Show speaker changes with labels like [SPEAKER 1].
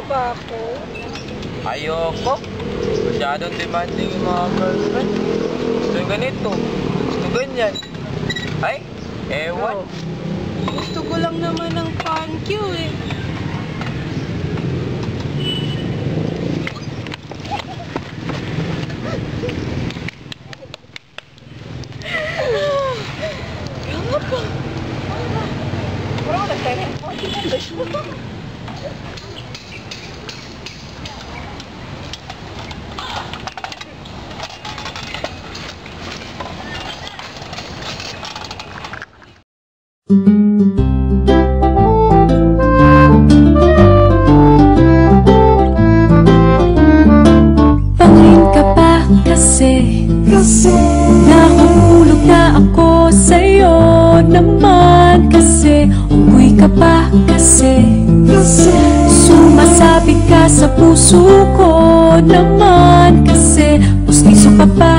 [SPEAKER 1] ba ako?
[SPEAKER 2] Ayoko. Masyadong demanding yung mga girlfriend. Gusto ganito. Gusto ganyan. Ay, ewan.
[SPEAKER 1] Gusto ko lang naman ng thank you eh. Kaya pa. Parang wala tayo.
[SPEAKER 3] Pangin ka pa kasi nahulog na ako sa'yo naman kasi umuwi ka pa kasi sumasabi ka sa puso ko naman kasi pustiso ka pa